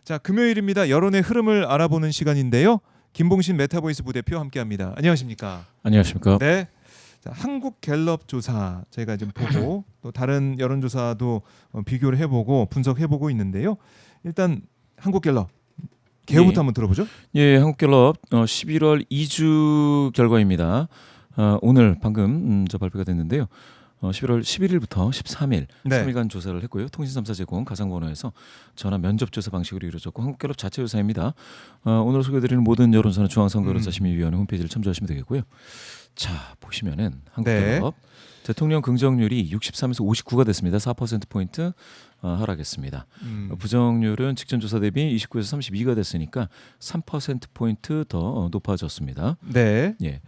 자, 금요일입니다. 여론의 흐름을 알아보는 시간인데요. 김봉신 메타보이스 부대표 함께합니다. 안녕하십니까? 안녕하십니까? 네. 자, 한국갤럽 조사 저희가 좀 보고 또 다른 여론조사도 비교를 해보고 분석해보고 있는데요. 일단 한국갤럽 개요부터 한번 들어보죠. 예, 한국갤럽 11월 2주 결과입니다. 오늘 방금 발표가 됐는데요. 11월 11일부터 13일 네. 3일간 조사를 했고요. 통신 3사 제공 가상번호에서 전화 면접 조사 방식으로 이루어졌고 한국갤럽 자체 조사입니다. 오늘 소개해드리는 모든 여론조사는 중앙선거여론조사심의위원회 홈페이지를 참조하시면 되겠고요. 자, 보시면은 한국갤럽 대통령 긍정률이 63에서 59가 됐습니다. 4%포인트 하락했습니다. 부정률은 직전 조사 대비 29에서 32가 됐으니까 3%포인트 더 높아졌습니다. 네. 예.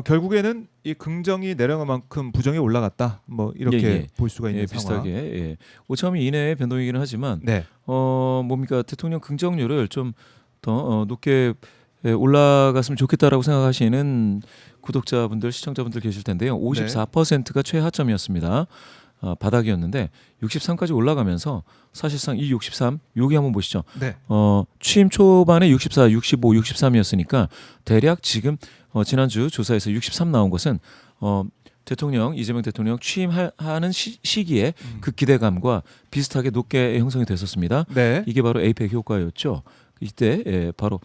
결국에는 이 긍정이 내려간 만큼 부정이 올라갔다. 뭐 이렇게 볼 수가 있는 상황. 비슷하게 5.2 이내의 변동이기는 하지만 네. 뭡니까 대통령 긍정률을 좀 더 높게 올라갔으면 좋겠다라고 생각하시는 구독자분들, 시청자분들 계실 텐데요. 54%가 최하점이었습니다. 바닥이었는데 63까지 올라가면서 사실상 이 63 여기 한번 보시죠. 네. 취임 초반에 64, 65, 63이었으니까 대략 지금 지난주 조사에서 63 나온 것은 대통령 이재명 대통령 취임하는 시기에 그 기대감과 비슷하게 높게 형성이 됐었습니다. 네. 이게 바로 에이펙 효과였죠. 이때 바로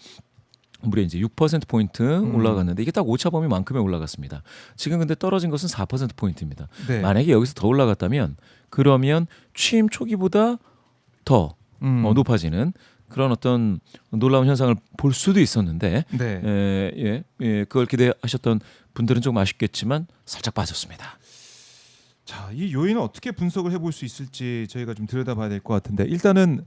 무려 이제 6%포인트 올라갔는데 이게 딱 오차 범위만큼에 올라갔습니다. 지금 근데 떨어진 것은 4%포인트입니다. 네. 만약에 여기서 더 올라갔다면 그러면 취임 초기보다 더 높아지는 그런 어떤 놀라운 현상을 볼 수도 있었는데 네. 그걸 기대하셨던 분들은 조금 아쉽겠지만 살짝 빠졌습니다. 자, 이 요인을 어떻게 분석을 해볼 수 있을지 저희가 좀 들여다봐야 될 것 같은데 일단은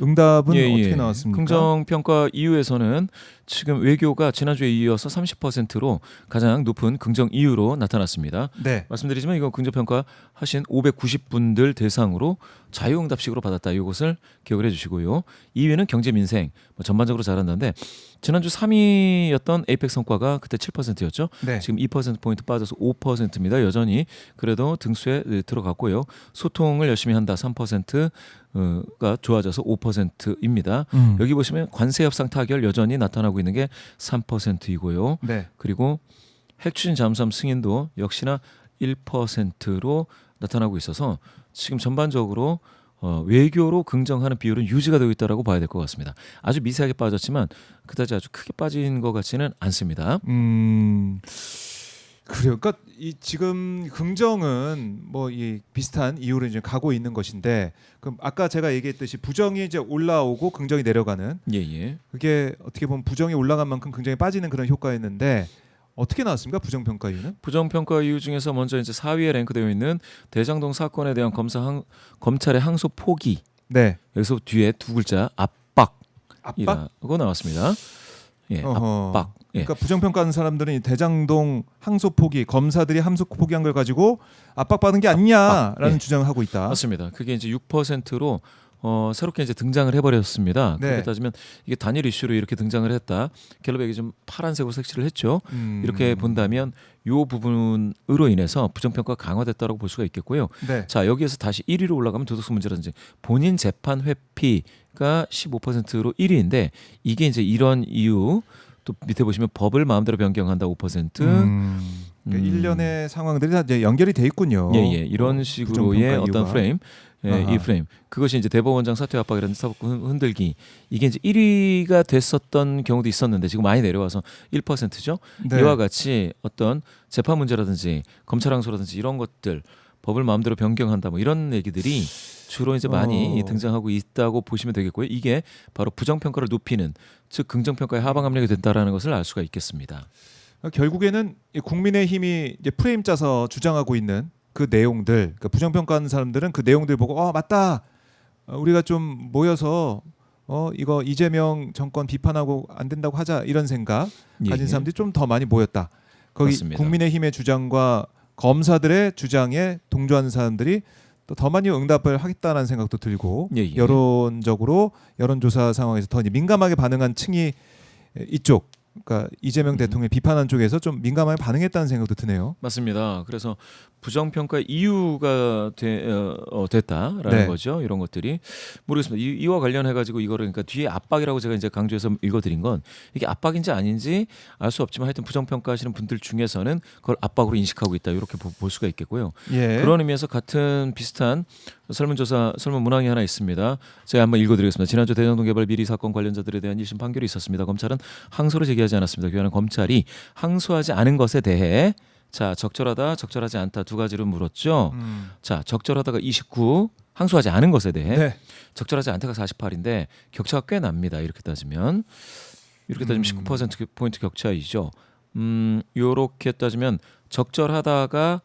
응답은 어떻게 나왔습니까? 긍정평가 이유에서는 지금 외교가 지난주에 이어서 30%로 가장 높은 긍정 이유로 나타났습니다. 네. 말씀드리지만 이거 긍정평가 하신 590분들 대상으로 자유응답식으로 받았다. 이것을 기억을 해주시고요. 2위는 경제민생 전반적으로 잘한다는데 지난주 3위였던 에이펙 성과가 그때 7%였죠. 네. 지금 2%포인트 빠져서 5%입니다. 여전히 그래도 등수에 들어갔고요. 소통을 열심히 한다 3%가 좋아져서 5%입니다. 여기 보시면 관세 협상 타결 여전히 나타나고 있는 게 3%이고요. 네. 그리고 핵추진 잠수함 승인도 역시나 1%로 나타나고 있어서 지금 전반적으로 외교로 긍정하는 비율은 유지가 되고 있다라고 봐야 될 것 같습니다. 아주 미세하게 빠졌지만 그다지 아주 크게 빠진 것 같지는 않습니다. 그래요. 그러니까 이 지금 긍정은 뭐 이 비슷한 이유로 이제 가고 있는 것인데, 그럼 아까 제가 얘기했듯이 부정이 이제 올라오고 긍정이 내려가는 그게 어떻게 보면 부정이 올라간 만큼 긍정이 빠지는 그런 효과였는데 어떻게 나왔습니까? 부정 평가 이유는? 부정 평가 이유 중에서 먼저 이제 4위에 랭크되어 있는 대장동 사건에 대한 검찰의 항소 포기. 네. 여기서 뒤에 두 글자 압박이라고 나왔습니다. 예, 압박. 그러니까 부정평가하는 사람들은 이 대장동 항소 포기, 검사들이 항소 포기한 걸 가지고 압박받은 게 아니냐라는 주장을 하고 있다. 맞습니다. 그게 이제 6%로 새롭게 이제 등장을 해버렸습니다. 네. 그렇게 따지면 이게 단일 이슈로 이렇게 등장을 했다. 갤럽에게 좀 파란색으로 색칠을 했죠. 이렇게 본다면 이 부분으로 인해서 부정평가가 강화됐다고 볼 수가 있겠고요. 네. 자, 여기에서 다시 1위로 올라가면 도덕성 문제라든지 본인 재판 회피가 15%로 1위인데 이게 이제 이런 이유 또 밑에 보시면 법을 마음대로 변경한다 5%. 그러니까 일련의 상황들이 다 이제 연결이 돼 있군요. 이런 식으로의 어떤 이유가. 프레임, 이 프레임. 그것이 이제 대법원장 사퇴 압박이라든지 사법부 흔들기. 이게 이제 1위가 됐었던 경우도 있었는데 지금 많이 내려와서 1%죠. 네. 이와 같이 어떤 재판 문제라든지 검찰 항소라든지 이런 것들 법을 마음대로 변경한다 뭐 이런 얘기들이 주로 이제 많이 등장하고 있다고 보시면 되겠고요. 이게 바로 부정평가를 높이는, 즉 긍정평가의 하방 압력이 된다라는 것을 알 수가 있겠습니다. 결국에는 이 국민의힘이 이제 프레임 짜서 주장하고 있는 그 내용들, 그러니까 부정평가하는 사람들은 그 내용들 보고 맞다, 우리가 좀 모여서 이거 이재명 정권 비판하고 안 된다고 하자 이런 생각 가진 사람들이 좀 더 많이 모였다. 거기 맞습니다. 국민의힘의 주장과 검사들의 주장에 동조하는 사람들이 또 더 많이 응답을 하겠다는 생각도 들고 여론적으로 여론조사 상황에서 더 민감하게 반응한 층이 이쪽 그러니까 이재명 대통령 비판한 쪽에서 좀 민감하게 반응했다는 생각도 드네요. 맞습니다. 그래서 부정평가 이유가 됐다라는 네. 거죠. 이런 것들이 모르겠습니다. 이와 관련해 가지고 이거를 그러니까 뒤에 압박이라고 제가 이제 강조해서 읽어드린 건 이게 압박인지 아닌지 알 수 없지만 하여튼 부정평가하시는 분들 중에서는 그걸 압박으로 인식하고 있다 이렇게 볼 수가 있겠고요. 예. 그런 의미에서 같은 비슷한 설문조사 설문 문항이 하나 있습니다. 제가 한번 읽어드리겠습니다. 지난주 대장동 개발 비리 사건 관련자들에 대한 1심 판결이 있었습니다. 검찰은 항소를 제기하지 않았습니다. 교환은 검찰이 항소하지 않은 것에 대해 자 적절하다 적절하지 않다 두 가지로 물었죠. 자 적절하다가 29 항소하지 않은 것에 대해 네. 적절하지 않다가 48인데 격차가 꽤 납니다. 이렇게 따지면 19% 포인트 격차이죠. 요렇게 따지면 적절하다가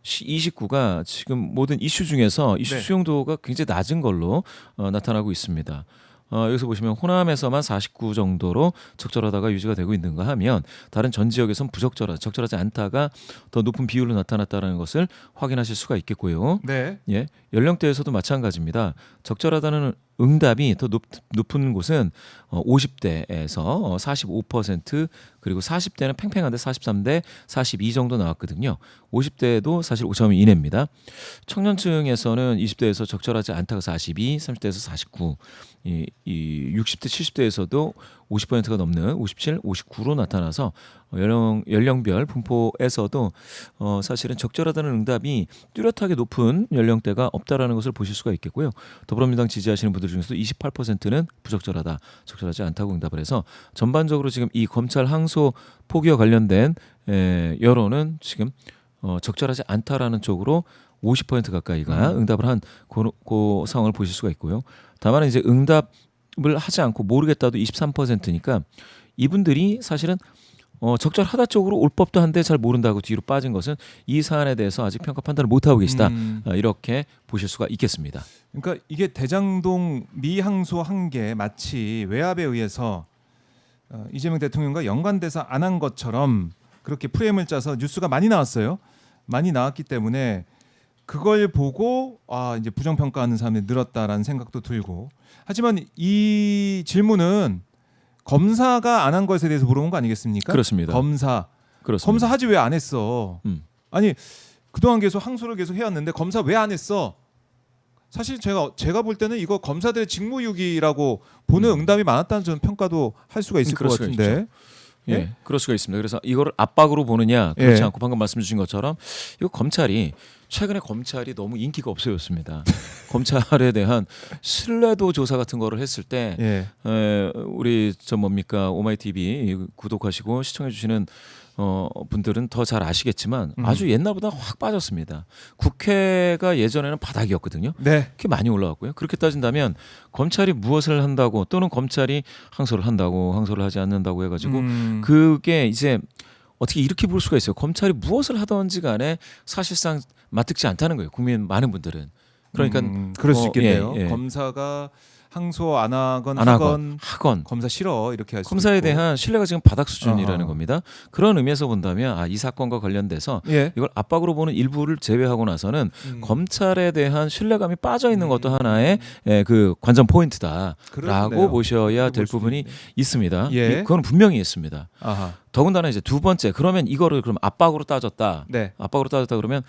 29가 지금 모든 이슈 중에서 이슈 네. 수용도가 굉장히 낮은 걸로 나타나고 있습니다. 여기서 보시면 호남에서만 49 정도로 적절하다가 유지가 되고 있는가 하면 다른 전 지역에선 부적절하다, 적절하지 않다가 더 높은 비율로 나타났다는 것을 확인하실 수가 있겠고요. 네. 예, 연령대에서도 마찬가지입니다. 적절하다는 응답이 더 높은 곳은 50대에서 45% 그리고 40대는 팽팽한데 43대 42 정도 나왔거든요. 50대도 사실 5점 이내입니다. 청년층에서는 20대에서 적절하지 않다가 42, 30대에서 49, 이 60대 70대에서도 50%가 넘는 57, 59로 나타나서 연령별 분포에서도 사실은 적절하다는 응답이 뚜렷하게 높은 연령대가 없다라는 것을 보실 수가 있겠고요. 더불어민주당 지지하시는 분들 중에서도 28%는 부적절하다, 적절하지 않다고 응답을 해서 전반적으로 지금 이 검찰 항소 포기와 관련된 여론은 지금 적절하지 않다라는 쪽으로 50% 가까이가 응답을 한 그 상황을 보실 수가 있고요. 다만 이제 응답을 하지 않고 모르겠다도 23%니까 이분들이 사실은 적절하다 쪽으로 올 법도 한데 잘 모른다고 뒤로 빠진 것은 이 사안에 대해서 아직 평가 판단을 못하고 계시다. 이렇게 보실 수가 있겠습니다. 그러니까 이게 대장동 미항소 한 게 마치 외압에 의해서 이재명 대통령과 연관돼서 안 한 것처럼 그렇게 프레임을 짜서 뉴스가 많이 나왔어요. 많이 나왔기 때문에 그걸 보고 이제 부정평가하는 사람이 늘었다라는 생각도 들고, 하지만 이 질문은 검사가 안 한 것에 대해서 물어본 거 아니겠습니까? 그렇습니다. 검사 하지 왜 안 했어? 아니 그동안 계속 항소를 계속 해왔는데 검사 왜 안 했어? 사실 제가 볼 때는 이거 검사들의 직무유기라고 보는 응답이 많았다는 저는 평가도 할 수가 있을 것 같은데. 예, 그럴 수가 있습니다. 그래서 이거를 압박으로 보느냐 그렇지 예. 않고 방금 말씀 주신 것처럼 이거 최근에 검찰이 너무 인기가 없어졌습니다. 검찰에 대한 신뢰도 조사 같은 거를 했을 때 우리 오마이 TV 구독하시고 시청해 주시는 분들은 더 잘 아시겠지만 아주 옛날보다 확 빠졌습니다. 국회가 예전에는 바닥이었거든요. 네. 그게 많이 올라왔고요. 그렇게 따진다면 검찰이 무엇을 한다고 또는 검찰이 항소를 한다고 항소를 하지 않는다고 해가지고 그게 이제 어떻게 이렇게 볼 수가 있어요. 검찰이 무엇을 하든지 간에 사실상 맞듣지 않다는 거예요. 국민 많은 분들은. 그러니까 그럴 수 있겠네요. 예. 검사가 항소 안 하건 하건 검사 싫어 이렇게 할 수 검사에 있고. 대한 신뢰가 지금 바닥 수준이라는 겁니다. 그런 의미에서 본다면 이 사건과 관련돼서 이걸 압박으로 보는 일부를 제외하고 나서는 검찰에 대한 신뢰감이 빠져 있는 것도 하나의 그 관전 포인트다라고 그렇네요. 보셔야 될 볼 수도 부분이 있네. 있습니다. 예. 그건 분명히 있습니다. 아하. 더군다나 이제 두 번째 그러면 이거를 그럼 압박으로 따졌다. 네. 압박으로 따졌다 그러면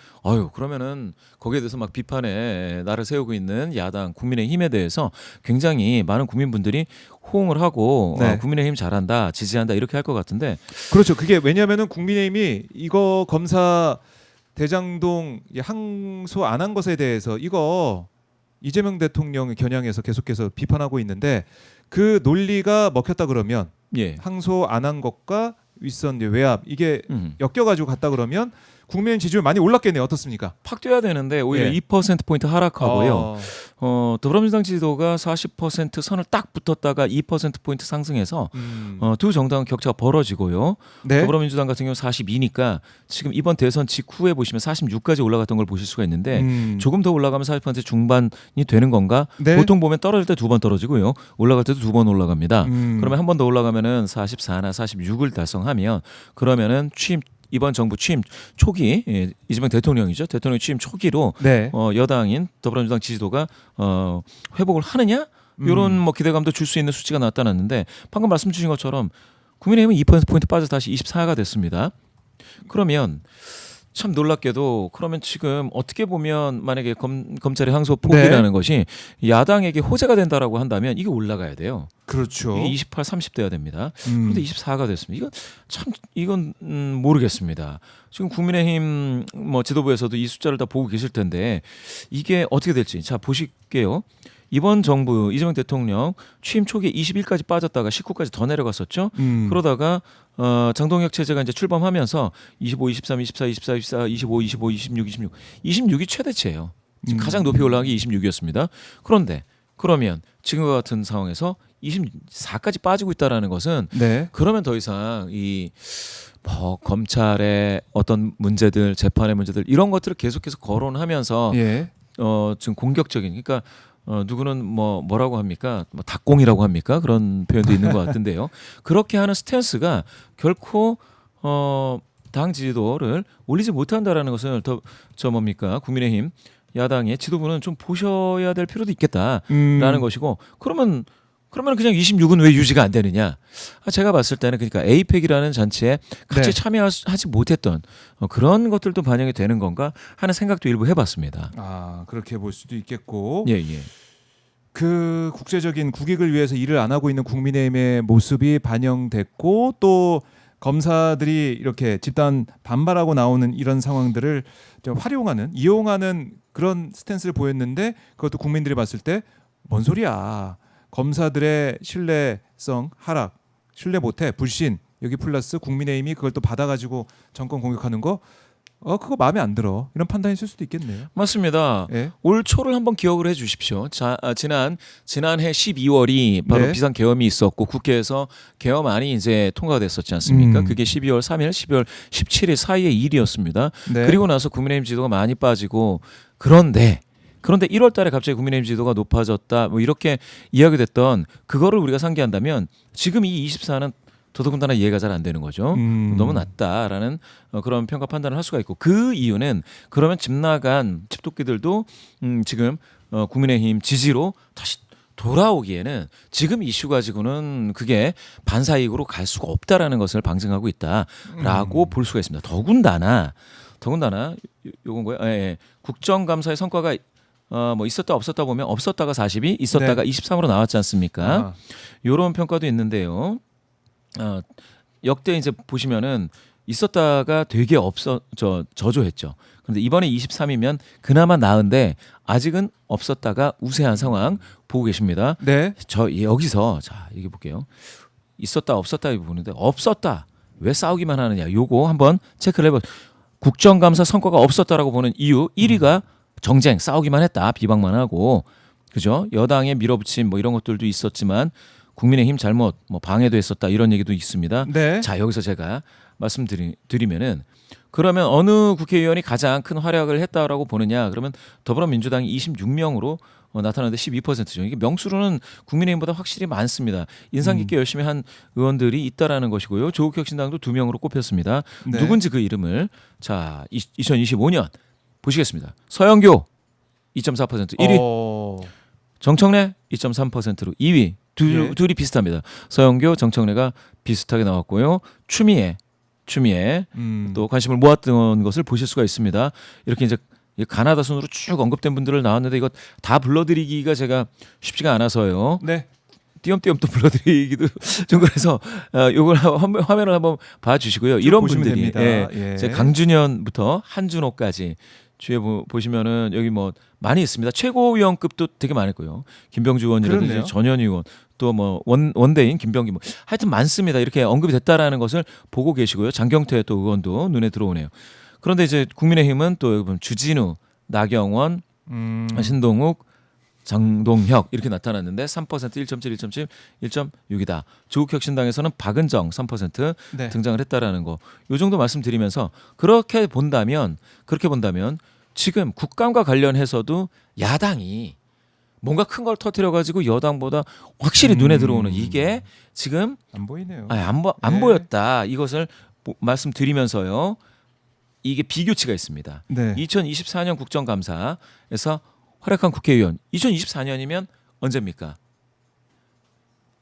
그러면은 거기에 대해서 막 비판에 나를 세우고 있는 야당 국민의힘에 대해서 굉장히 많은 국민분들이 호응을 하고 네. 국민의힘 잘한다 지지한다 이렇게 할 것 같은데 그렇죠. 그게 왜냐하면은 국민의힘이 이거 검사 대장동 항소 안 한 것에 대해서 이거 이재명 대통령 겨냥해서 계속해서 비판하고 있는데 그 논리가 먹혔다 그러면 항소 안 한 것과 윗선 외압 이게 엮여가지고 갔다 그러면 국민 지지율 많이 올랐겠네요. 어떻습니까? 팍 뛰어야 되는데 오히려 2%포인트 하락하고요. 더불어민주당 지지도가 40% 선을 딱 붙었다가 2%포인트 상승해서 두 정당은 격차가 벌어지고요. 네. 더불어민주당 같은 경우 42니까 지금 이번 대선 직후에 보시면 46까지 올라갔던 걸 보실 수가 있는데 조금 더 올라가면 40% 중반이 되는 건가? 네. 보통 보면 떨어질 때 두 번 떨어지고요. 올라갈 때도 두 번 올라갑니다. 그러면 한 번 더 올라가면은 44나 46을 달성하면 그러면은 이번 정부 취임 초기 이재명 대통령이죠. 대통령 취임 초기로 여당인 더불어민주당 지지도가 회복을 하느냐 이런 기대감도 줄 수 있는 수치가 나타났는데 방금 말씀 주신 것처럼 국민의힘은 2%포인트 빠져 다시 24가 됐습니다. 그러면 참 놀랍게도 그러면 지금 어떻게 보면 만약에 검찰의 항소 포기라는 것이 야당에게 호재가 된다라고 한다면 이게 올라가야 돼요. 그렇죠. 이게 28, 30대야 됩니다. 그런데 24가 됐습니다. 이건 모르겠습니다. 지금 국민의힘 뭐 지도부에서도 이 숫자를 다 보고 계실 텐데 이게 어떻게 될지 자 보실게요. 이번 정부 이재명 대통령 취임 초기에 21까지 빠졌다가 19까지 더 내려갔었죠. 그러다가 장동혁 체제가 이제 출범하면서 25, 23, 24, 24, 24, 25, 25, 26, 26, 26이 최대치예요. 지금 가장 높이 올라간 게 26이었습니다. 그런데 그러면 지금과 같은 상황에서 24까지 빠지고 있다라는 것은 네. 그러면 더 이상 이 검찰의 어떤 문제들, 재판의 문제들 이런 것들을 계속해서 거론하면서 예. 지금 공격적인 그러니까 누구는 뭐라고 합니까? 뭐 닭공이라고 합니까? 그런 표현도 있는 것 같은데요. 그렇게 하는 스탠스가 결코 당 지지도를 올리지 못한다라는 것을 저 뭡니까? 국민의힘 야당의 지도부는 좀 보셔야 될 필요도 있겠다라는 것이고 그러면 그냥 26은 왜 유지가 안 되느냐? 제가 봤을 때는 그러니까 에이펙이라는 잔치에 같이 네. 참여하지 못했던 그런 것들도 반영이 되는 건가 하는 생각도 일부 해봤습니다. 아, 그렇게 볼 수도 있겠고. 예, 예. 그 국제적인 국익을 위해서 일을 안 하고 있는 국민의힘의 모습이 반영됐고 또 검사들이 이렇게 집단 반발하고 나오는 이런 상황들을 좀 이용하는 그런 스탠스를 보였는데 그것도 국민들이 봤을 때 뭔 소리야. 검사들의 신뢰성 하락, 신뢰 못해, 불신 여기 플러스 국민의힘이 그걸 또 받아가지고 정권 공격하는 거 그거 마음에 안 들어. 이런 판단이 있을 수도 있겠네요. 맞습니다. 예. 올 초를 한번 기억을 해주십시오. 지난해 12월이 바로 네. 비상 계엄이 있었고 국회에서 계엄안이 이제 통과가 됐었지 않습니까? 그게 12월 3일, 12월 17일 사이의 일이었습니다. 네. 그리고 나서 국민의힘 지도가 많이 빠지고 그런데 1월 달에 갑자기 국민의힘 지도가 높아졌다 뭐 이렇게 이야기됐던 그거를 우리가 상기한다면 지금 이 24는 더더군다나 이해가 잘 안 되는 거죠. 너무 낮다라는 그런 평가 판단을 할 수가 있고 그 이유는 그러면 집 나간 집토끼들도 지금 국민의힘 지지로 다시 돌아오기에는 지금 이슈 가지고는 그게 반사이익으로 갈 수가 없다라는 것을 방증하고 있다라고 볼 수가 있습니다. 더군다나 요건 거예요. 예. 국정감사의 성과가 뭐 있었다 없었다 보면 없었다가 42, 있었다가 23으로 나왔지 않습니까? 이런 평가도 있는데요. 역대 이제 보시면은 있었다가 되게 저조했죠. 그런데 이번에 23이면 그나마 나은데 아직은 없었다가 우세한 상황 보고 계십니다. 네. 여기서 자 얘기 볼게요. 있었다 없었다 보는데 없었다 왜 싸우기만 하느냐 요거 한번 체크를 해보. 국정감사 성과가 없었다라고 보는 이유 1위가 정쟁 싸우기만 했다 비방만 하고 그죠? 여당의 밀어붙임 뭐 이런 것들도 있었지만 국민의힘 잘못 뭐 방해도 했었다 이런 얘기도 있습니다. 네. 자 여기서 제가 말씀드리면은 그러면 어느 국회의원이 가장 큰 활약을 했다라고 보느냐 그러면 더불어민주당이 26명으로 나타나는데 12%죠. 이게 명수로는 국민의힘보다 확실히 많습니다. 인상 깊게 열심히 한 의원들이 있다라는 것이고요. 조국혁신당도 2명으로 꼽혔습니다. 네. 누군지 그 이름을 자 2025년 보시겠습니다. 서영교 2.4% 1위, 정청래 2.3%로 2위. 둘이 비슷합니다. 서영교, 정청래가 비슷하게 나왔고요. 추미애 또 관심을 모았던 것을 보실 수가 있습니다. 이렇게 이제 가나다 순으로 쭉 언급된 분들을 나왔는데 이거 다 불러드리기가 제가 쉽지가 않아서요. 네. 띄엄띄엄 또 불러드리기도 좀 그래서 요걸 화면을 한번 봐주시고요. 이런 분들이 제 강준현부터 한준호까지 주에 보시면은 여기 뭐 많이 있습니다. 최고위원급도 되게 많았고요. 김병주 의원이라든지 전현희 의원 또 뭐 원대인 김병기 뭐 하여튼 많습니다. 이렇게 언급이 됐다라는 것을 보고 계시고요. 장경태 또 의원도 눈에 들어오네요. 그런데 이제 국민의힘은 또 여러분 주진우, 나경원, 신동욱, 장동혁 이렇게 나타났는데 3%, 1.7, 1.7, 1.6이다. 조국혁신당에서는 박은정 3% 네. 등장을 했다라는 거. 요 정도 말씀드리면서 그렇게 본다면 지금 국감과 관련해서도 야당이 뭔가 큰 걸 터뜨려 가지고 여당보다 확실히 눈에 들어오는 이게 지금 안 보이네요. 안 보였다. 이것을 말씀드리면서요. 이게 비교치가 있습니다. 네. 2024년 국정감사에서 활약한 국회의원 2024년이면 언제입니까?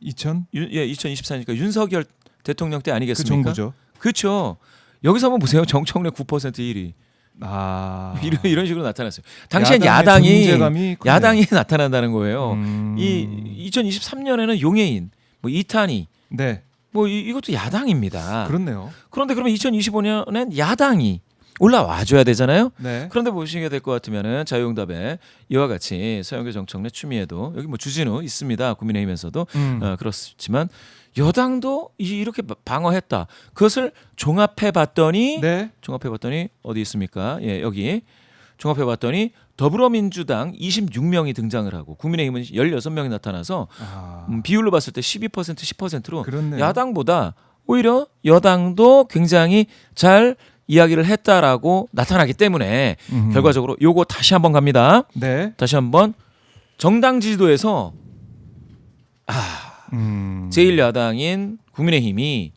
2024니까 윤석열 대통령 때 그 아니겠습니까? 정부죠. 그렇죠. 여기서 한번 보세요. 정청래 9% 1위. 아, 이런 식으로 나타났어요. 당시엔 야당의 야당이 존재감이 크네요. 나타난다는 거예요. 음. 이 2023년에는 용해인, 뭐 이탄희, 네, 뭐 이것도 야당입니다. 그렇네요. 그런데 그러면 2025년엔 야당이 올라와줘야 되잖아요. 네, 그런데 보시게 될 것 같으면은 자유응답에 이와 같이 서영교 정청래 추미애도 여기 뭐 주진우 있습니다. 국민의힘에서도 그렇지만 여당도 이렇게 방어했다. 그것을 종합해봤더니 네, 어디 있습니까? 예, 여기 종합해봤더니 더불어민주당 26명이 등장을 하고 국민의힘은 16명이 나타나서 아, 비율로 봤을 때 12% 10%로 그렇네요. 야당보다 오히려 여당도 굉장히 잘 이야기를 했다라고 나타나기 때문에 결과적으로 요거 다시 한번 갑니다. 네, 다시 한번 정당 지지도에서 제1야당인 국민의힘이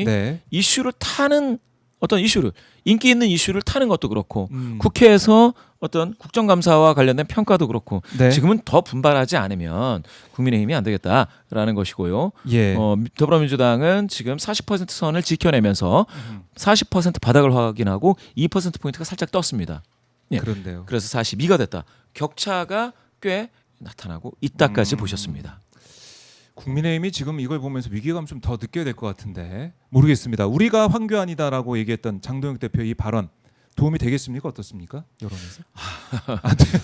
네, 이슈를 타는 어떤 이슈를 인기 있는 이슈를 타는 것도 그렇고 음. 국회에서 어떤 국정감사와 관련된 평가도 그렇고 네, 지금은 더 분발하지 않으면 국민의힘이 안 되겠다라는 것이고요. 예, 더불어민주당은 지금 40% 선을 지켜내면서 40% 바닥을 확인하고 2% 포인트가 살짝 떴습니다. 예. 그런데요. 그래서 42가 됐다. 격차가 꽤 나타나고 있다까지 보셨습니다. 국민의힘이 지금 이걸 보면서 위기감 좀 더 느껴야 될 것 같은데 모르겠습니다. 우리가 황교안이다라고 얘기했던 장동혁 대표 이 발언 도움이 되겠습니까? 어떻습니까? 여론에서? 안 돼요.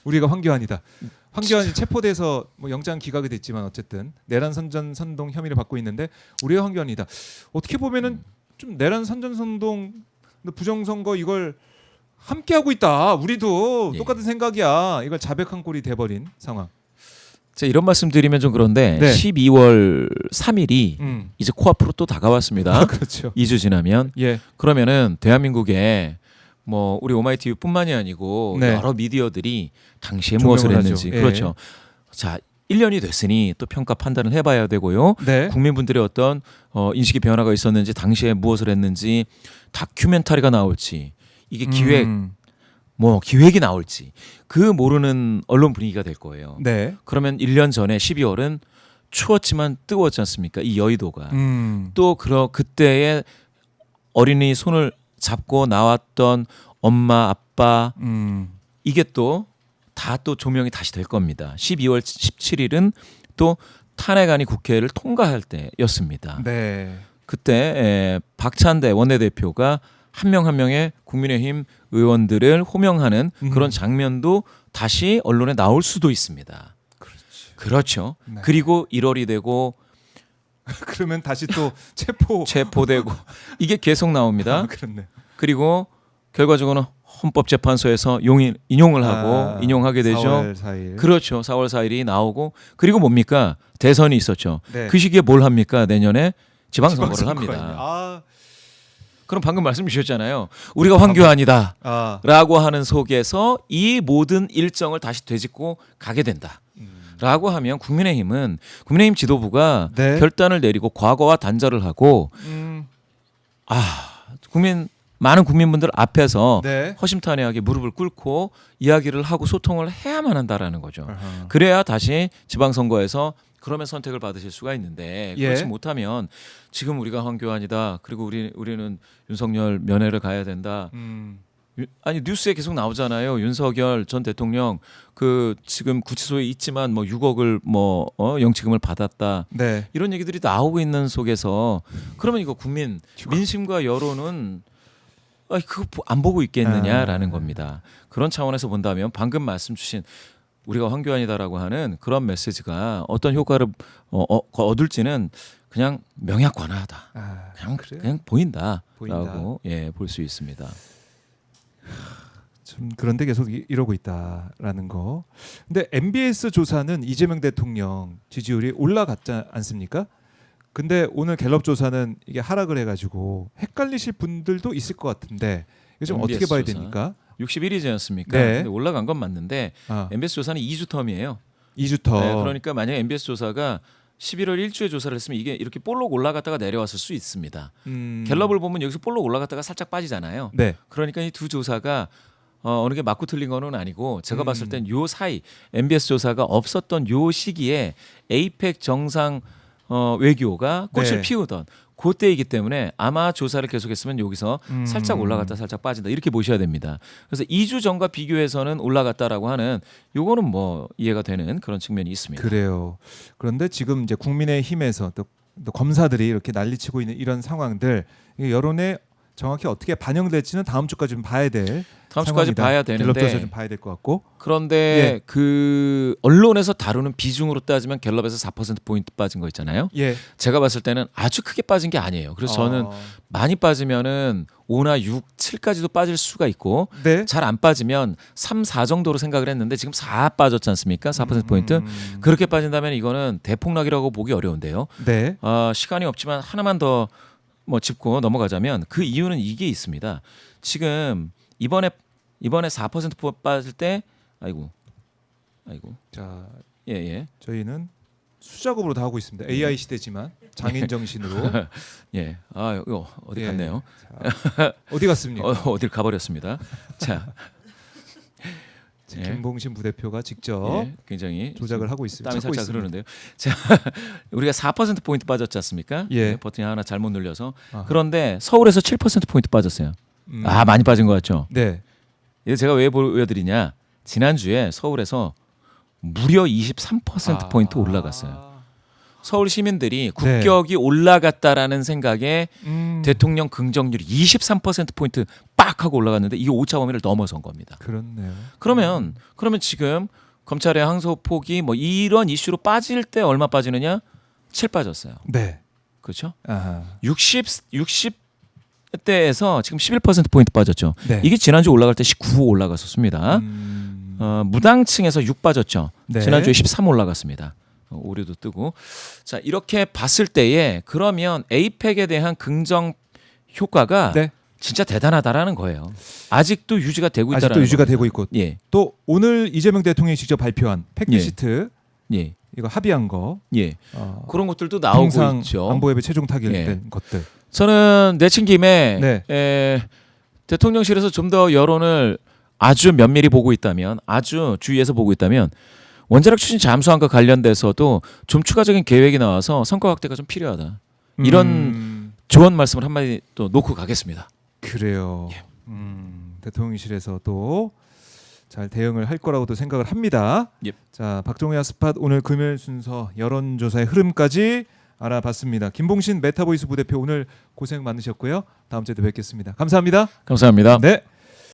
우리가 황교안이다. 황교안이 체포돼서 뭐 영장 기각이 됐지만 어쨌든 내란 선전 선동 혐의를 받고 있는데 우리가 황교안이다. 어떻게 보면은 좀 내란 선전 선동 부정선거 이걸 함께 하고 있다. 우리도 예. 똑같은 생각이야. 이걸 자백한 꼴이 돼버린 상황. 자, 이런 말씀드리면 좀 그런데 네. 12월 3일이 이제 코앞으로 또 다가왔습니다. 그렇죠. 2주 지나면 예. 그러면은 대한민국에 뭐 우리 오마이TV뿐만이 아니고 네. 여러 미디어들이 당시에 무엇을 조명을 했는지 하죠. 예. 그렇죠. 자, 1년이 됐으니 또 평가 판단을 해봐야 되고요. 네. 국민분들의 어떤 인식의 변화가 있었는지 당시에 무엇을 했는지 다큐멘터리가 나올지 이게 기획이 나올지 그 모르는 언론 분위기가 될 거예요. 네. 그러면 1년 전에 12월은 추웠지만 뜨거웠지 않습니까? 이 여의도가. 또 그때의 어린이 손을 잡고 나왔던 엄마, 아빠 이게 또 다 또 조명이 다시 될 겁니다. 12월 17일은 또 탄핵안이 국회를 통과할 때였습니다. 네. 그때 박찬대 원내대표가 한 명 한 명의 국민의힘 의원들을 호명하는 그런 장면도 다시 언론에 나올 수도 있습니다. 그렇죠. 네. 그리고 1월이 되고 그러면 다시 또 체포되고 이게 계속 나옵니다. 그렇네. 그리고 결과적으로는 헌법재판소에서 인용을 하고 인용하게 되죠. 4월 4일. 그렇죠. 4월 4일이 나오고 그리고 뭡니까? 대선이 있었죠. 네. 그 시기에 뭘 합니까? 내년에 지방선거를 합니다. 아, 그럼 방금 말씀 주셨잖아요. 우리가 황교안이다 아. 라고 하는 속에서 이 모든 일정을 다시 되짚고 가게 된다. 라고 하면 국민의힘 지도부가 네. 결단을 내리고 과거와 단절을 하고 많은 국민분들 앞에서 네. 허심탄회하게 무릎을 꿇고 이야기를 하고 소통을 해야만 한다라는 거죠. 아하. 그래야 다시 지방선거에서 그러면 선택을 받으실 수가 있는데 그렇지 예. 못하면 지금 우리가 황교안이다. 그리고 우리는 윤석열 면회를 가야 된다. 아니 뉴스에 계속 나오잖아요. 윤석열 전 대통령 그 지금 구치소에 있지만 뭐 6억을 영치금을 받았다. 네. 이런 얘기들이 나오고 있는 속에서 그러면 이거 민심과 여론은 그거 안 보고 있겠느냐라는 겁니다. 그런 차원에서 본다면 방금 말씀 주신 우리가 황교안이다라고 하는 그런 메시지가 어떤 효과를 얻을지는 그냥 명약관화하다. 그냥 보인다라고 볼 수 있습니다. 좀 그런데 계속 이러고 있다라는 거. 근데 MBS 조사는 이재명 대통령 지지율이 올라갔지 않습니까? 근데 오늘 갤럽 조사는 이게 하락을 해가지고 헷갈리실 분들도 있을 것 같은데 이거 좀 어떻게 봐야 조사. 됩니까? 61이지 않습니까? 네. 근데 올라간 건 맞는데 MBS 조사는 2주 텀이에요. 2주 터. 네, 그러니까 만약 MBS 조사가 11월 1주에 조사를 했으면 이게 이렇게 볼록 올라갔다가 내려왔을 수 있습니다. 갤럽을 보면 여기서 볼록 올라갔다가 살짝 빠지잖아요. 네. 그러니까 이 두 조사가 어느 게 맞고 틀린 거는 아니고 제가 봤을 땐 요 사이 MBS 조사가 없었던 요 시기에 에이펙 정상 외교가 꽃을 네. 피우던 그때이기 때문에 아마 조사를 계속했으면 여기서 살짝 올라갔다 살짝 빠진다 이렇게 보셔야 됩니다. 그래서 2주 전과 비교해서는 올라갔다라고 하는 요거는 뭐 이해가 되는 그런 측면이 있습니다. 그래요. 그런데 지금 이제 국민의힘에서 또 검사들이 이렇게 난리치고 있는 이런 상황들 이 여론에 정확히 어떻게 반영될지는 다음 주까지 좀 봐야 될 다음 주까지 상황이다. 봐야 갤럽 조사 되는데 좀 봐야 될 것 같고. 그런데 예. 그 언론에서 다루는 비중으로 따지면 갤럽에서 4%포인트 빠진 거 있잖아요. 예. 제가 봤을 때는 아주 크게 빠진 게 아니에요. 그래서 저는 많이 빠지면은 5나 6, 7까지도 빠질 수가 있고 네. 잘 안 빠지면 3, 4 정도로 생각을 했는데 지금 4 빠졌지 않습니까? 4%포인트. 그렇게 빠진다면 이거는 대폭락이라고 보기 어려운데요. 네. 시간이 없지만 하나만 더 뭐 짚고 넘어가자면 그 이유는 이게 있습니다. 지금 이번에 4% 빠질 때 아이고 자, 예. 저희는 수작업으로 다 하고 있습니다. AI 시대지만 장인 정신으로. 예. 이거 어디 예. 갔네요. 자, 어디 갔습니까? 어딜 가버렸습니다. 자, 예. 김봉신 부대표가 직접 예, 굉장히 조작을 하고 있습니다. 땀이 찾고 살짝 있습니다. 흐르는데요. 자, 우리가 4% 포인트 빠졌지 않습니까? 예. 버튼이 하나 잘못 눌려서. 아하. 그런데 서울에서 7% 포인트 빠졌어요. 음. 많이 빠진 것 같죠? 네. 이거 제가 왜 보여드리냐? 지난주에 서울에서 무려 23% 포인트 올라갔어요. 서울 시민들이 국격이 올라갔다라는 생각에 대통령 긍정률이 23% 포인트 빡 하고 올라갔는데 이게 5차 범위를 넘어선 겁니다. 그렇네요. 그러면 지금 검찰의 항소폭이 뭐 이런 이슈로 빠질 때 얼마 빠지느냐? 7 빠졌어요. 네. 그렇죠? 아하. 60대에서 지금 11% 포인트 빠졌죠. 네. 이게 지난주 올라갈 때 19 올라갔었습니다. 무당층에서 6 빠졌죠. 네. 지난주에 13 올라갔습니다. 오류도 뜨고. 자, 이렇게 봤을 때에 그러면 에이펙에 대한 긍정 효과가 네. 진짜 대단하다라는 거예요. 아직도 유지가 되고 있다라는 아직도 유지가 겁니다. 되고 있고 예. 또 오늘 이재명 대통령이 직접 발표한 팩트시트 예. 이거 합의한 거 예. 그런 것들도 나오고 평상 있죠. 안보협의 최종 타결된 예. 것들. 저는 내친 김에 네. 대통령실에서 좀 더 여론을 아주 면밀히 보고 있다면, 아주 주의해서 보고 있다면 원자력 추진 잠수함과 관련돼서도 좀 추가적인 계획이 나와서 성과 확대가 좀 필요하다. 이런 조언 말씀을 한마디 또 놓고 가겠습니다. 그래요. 예. 대통령실에서도 잘 대응을 할 거라고도 생각을 합니다. 예. 자, 박종희와 스팟 오늘 금요일 순서 여론조사의 흐름까지 알아봤습니다. 김봉신 메타보이스 부대표 오늘 고생 많으셨고요. 다음 주에도 뵙겠습니다. 감사합니다. 감사합니다. 네.